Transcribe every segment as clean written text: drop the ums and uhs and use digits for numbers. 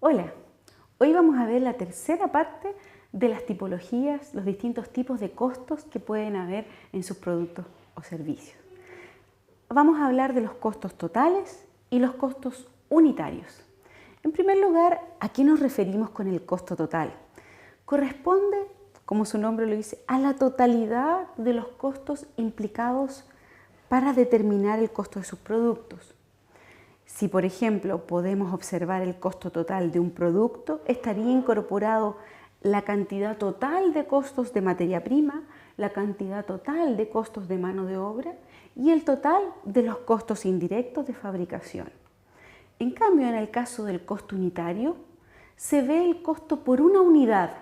Hola, hoy vamos a ver la tercera parte de las tipologías, los distintos tipos de costos que pueden haber en sus productos o servicios. Vamos a hablar de los costos totales y los costos unitarios. En primer lugar, ¿a qué nos referimos con el costo total? Corresponde, como su nombre lo dice, a la totalidad de los costos implicados para determinar el costo de sus productos. Si, por ejemplo, podemos observar el costo total de un producto, estaría incorporado la cantidad total de costos de materia prima, la cantidad total de costos de mano de obra y el total de los costos indirectos de fabricación. En cambio, en el caso del costo unitario, se ve el costo por una unidad,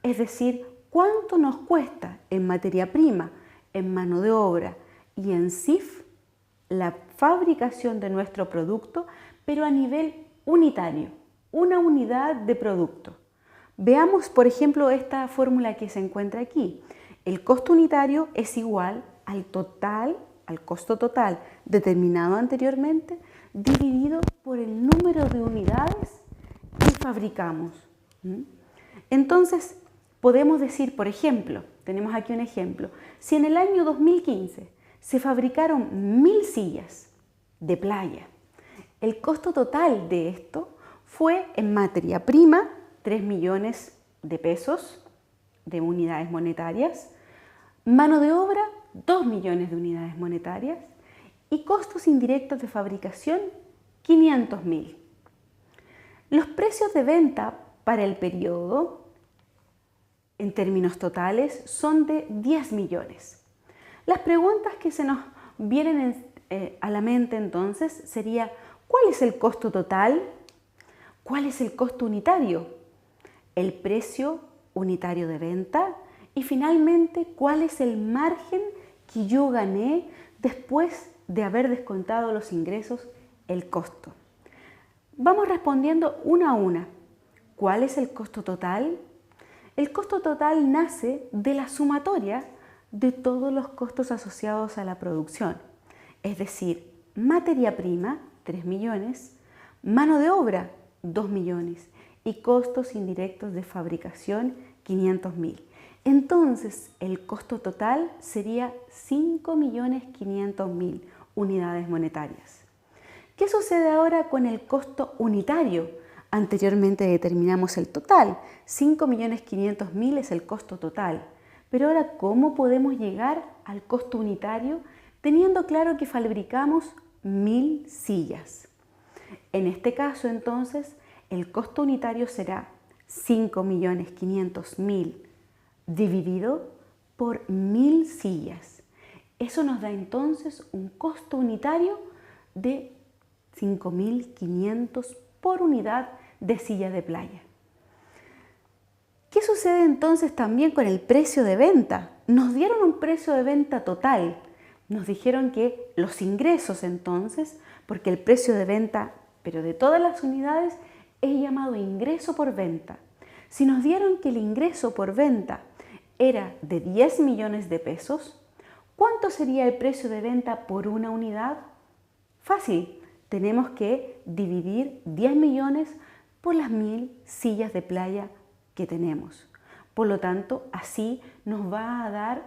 es decir, cuánto nos cuesta en materia prima, en mano de obra y en CIF la fabricación de nuestro producto, pero a nivel unitario, una unidad de producto. Veamos, por ejemplo, esta fórmula que se encuentra aquí. El costo unitario es igual al costo total determinado anteriormente, dividido por el número de unidades que fabricamos. Entonces, podemos decir, por ejemplo, tenemos aquí un ejemplo, si en el año 2015 se fabricaron 1000 sillas de playa, el costo total de esto fue en materia prima 3 millones de pesos de unidades monetarias, mano de obra 2 millones de unidades monetarias y costos indirectos de fabricación 500.000. Los precios de venta para el periodo en términos totales son de 10 millones. Las preguntas que se nos vienen a la mente entonces sería: ¿cuál es el costo total? ¿Cuál es el costo unitario? ¿El precio unitario de venta? Y finalmente, ¿cuál es el margen que yo gané después de haber descontado los ingresos, el costo? Vamos respondiendo una a una. ¿Cuál es el costo total? El costo total nace de la sumatoria de todos los costos asociados a la producción, es decir, materia prima, 3 millones, mano de obra, 2 millones y costos indirectos de fabricación, 500.000. Entonces, el costo total sería 5.500.000 unidades monetarias. ¿Qué sucede ahora con el costo unitario? Anteriormente determinamos el total, 5.500.000 es el costo total. Pero ahora, ¿cómo podemos llegar al costo unitario teniendo claro que fabricamos 1000 sillas? En este caso, entonces, el costo unitario será 5.500.000 dividido por 1000 sillas. Eso nos da entonces un costo unitario de 5.500 por unidad de silla de playa. ¿Qué sucede entonces también con el precio de venta? Nos dieron un precio de venta total. Nos dijeron que los ingresos entonces, porque el precio de venta, pero de todas las unidades, es llamado ingreso por venta. Si nos dieron que el ingreso por venta era de 10 millones de pesos, ¿cuánto sería el precio de venta por una unidad? Fácil, tenemos que dividir 10 millones por las 1000 sillas de playa que tenemos. Por lo tanto, así nos va a dar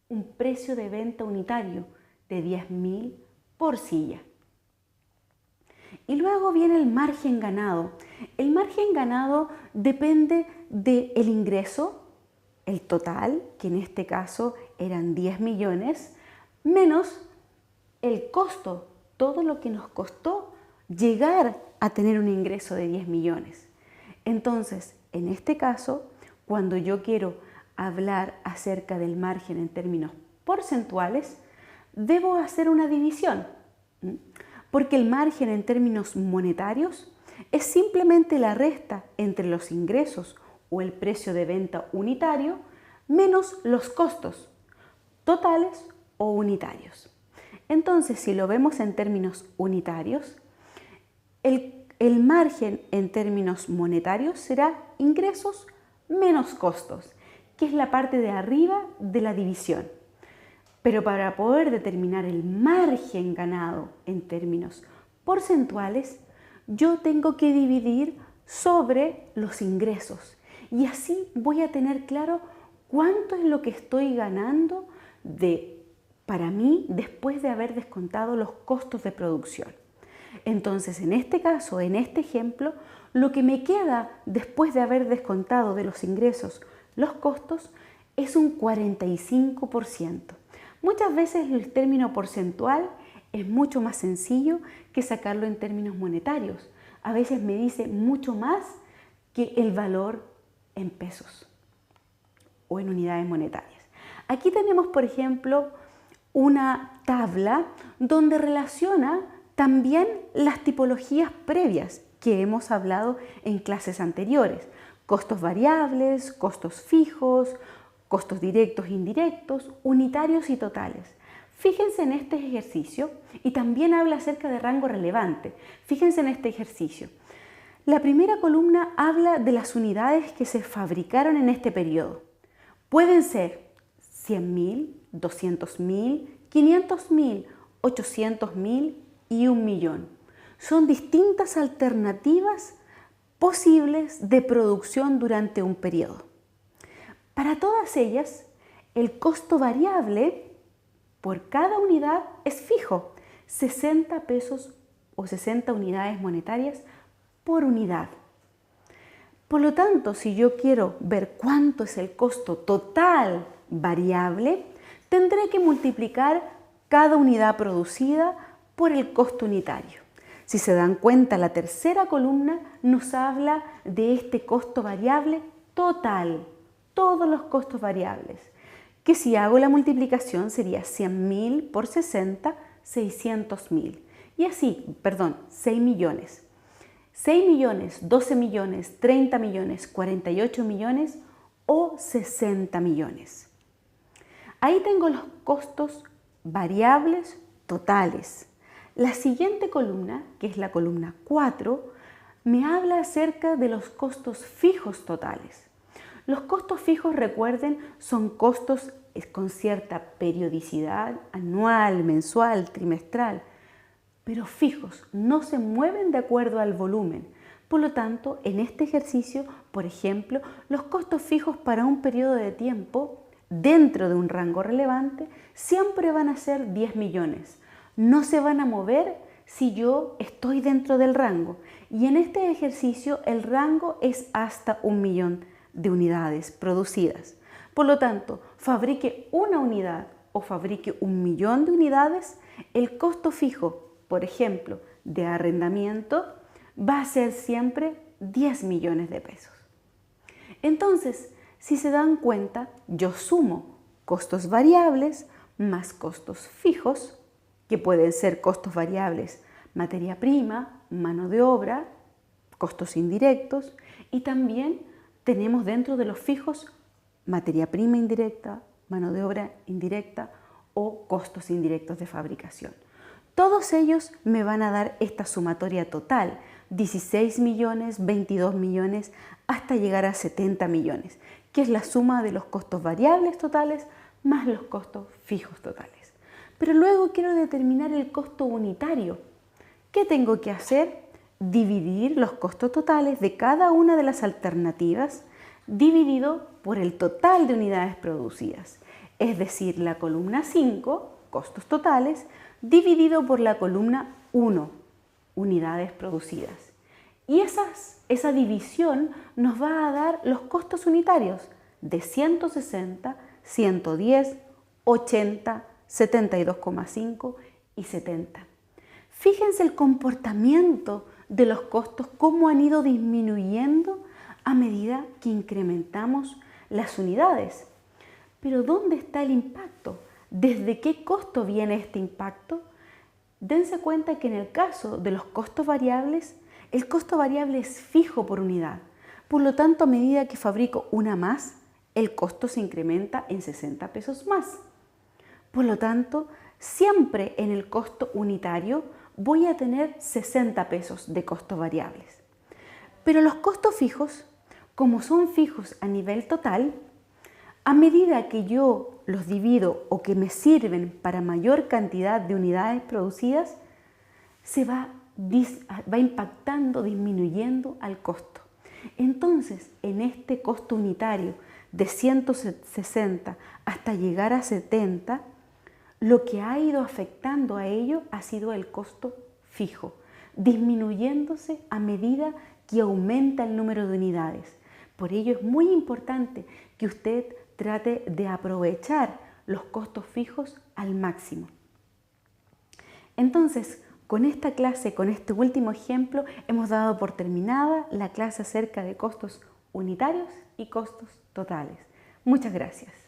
un precio de venta unitario de 10.000 por silla. Y luego viene el margen ganado. El margen ganado depende del ingreso, el total, que en este caso eran 10 millones, menos el costo, todo lo que nos costó llegar a tener un ingreso de 10 millones. Entonces, en este caso, cuando yo quiero hablar acerca del margen en términos porcentuales, debo hacer una división, porque el margen en términos monetarios es simplemente la resta entre los ingresos o el precio de venta unitario menos los costos totales o unitarios. Entonces, si lo vemos en términos unitarios, el margen en términos monetarios será ingresos menos costos, que es la parte de arriba de la división. Pero para poder determinar el margen ganado en términos porcentuales, yo tengo que dividir sobre los ingresos. Y así voy a tener claro cuánto es lo que estoy ganando para mí después de haber descontado los costos de producción. Entonces, en este caso, en este ejemplo, lo que me queda después de haber descontado de los ingresos los costos es un 45%. Muchas veces el término porcentual es mucho más sencillo que sacarlo en términos monetarios. A veces me dice mucho más que el valor en pesos o en unidades monetarias. Aquí tenemos, por ejemplo, una tabla donde relaciona también las tipologías previas que hemos hablado en clases anteriores. Costos variables, costos fijos, costos directos e indirectos, unitarios y totales. Fíjense en este ejercicio y también habla acerca de rango relevante. Fíjense en este ejercicio. La primera columna habla de las unidades que se fabricaron en este periodo. Pueden ser 100.000, 200.000, 500.000, 800.000 y 1.000.000. Son distintas alternativas posibles de producción durante un periodo. Para todas ellas, el costo variable por cada unidad es fijo, 60 pesos o 60 unidades monetarias por unidad. Por lo tanto, si yo quiero ver cuánto es el costo total variable, tendré que multiplicar cada unidad producida por el costo unitario. Si se dan cuenta, la tercera columna nos habla de este costo variable total, todos los costos variables, que si hago la multiplicación sería 100.000 por 60, 600.000. Y así, 6 millones. 6 millones, 12 millones, 30 millones, 48 millones o 60 millones. Ahí tengo los costos variables totales. La siguiente columna, que es la columna 4, me habla acerca de los costos fijos totales. Los costos fijos, recuerden, son costos con cierta periodicidad, anual, mensual, trimestral, pero fijos, no se mueven de acuerdo al volumen. Por lo tanto, en este ejercicio, por ejemplo, los costos fijos para un periodo de tiempo dentro de un rango relevante siempre van a ser 10 millones. No se van a mover si yo estoy dentro del rango. Y en este ejercicio el rango es hasta 1.000.000 de unidades producidas. Por lo tanto, fabrique una unidad o fabrique 1.000.000 de unidades, el costo fijo, por ejemplo, de arrendamiento, va a ser siempre 10 millones de pesos. Entonces, si se dan cuenta, yo sumo costos variables más costos fijos, que pueden ser costos variables, materia prima, mano de obra, costos indirectos, y también tenemos dentro de los fijos materia prima indirecta, mano de obra indirecta o costos indirectos de fabricación. Todos ellos me van a dar esta sumatoria total, 16 millones, 22 millones, hasta llegar a 70 millones, que es la suma de los costos variables totales más los costos fijos totales. Pero luego quiero determinar el costo unitario. ¿Qué tengo que hacer? Dividir los costos totales de cada una de las alternativas dividido por el total de unidades producidas. Es decir, la columna 5, costos totales, dividido por la columna 1, unidades producidas. Y esa división nos va a dar los costos unitarios de 160, 110, 80, 72,5 y 70. Fíjense el comportamiento de los costos, cómo han ido disminuyendo a medida que incrementamos las unidades. Pero ¿dónde está el impacto? ¿Desde qué costo viene este impacto? Dense cuenta que en el caso de los costos variables, el costo variable es fijo por unidad. Por lo tanto, a medida que fabrico una más, el costo se incrementa en 60 pesos más. Por lo tanto, siempre en el costo unitario voy a tener 60 pesos de costos variables. Pero los costos fijos, como son fijos a nivel total, a medida que yo los divido o que me sirven para mayor cantidad de unidades producidas, se va va impactando, disminuyendo al costo. Entonces, en este costo unitario de 160 hasta llegar a 70, lo que ha ido afectando a ello ha sido el costo fijo, disminuyéndose a medida que aumenta el número de unidades. Por ello es muy importante que usted trate de aprovechar los costos fijos al máximo. Entonces, con esta clase, con este último ejemplo, hemos dado por terminada la clase acerca de costos unitarios y costos totales. Muchas gracias.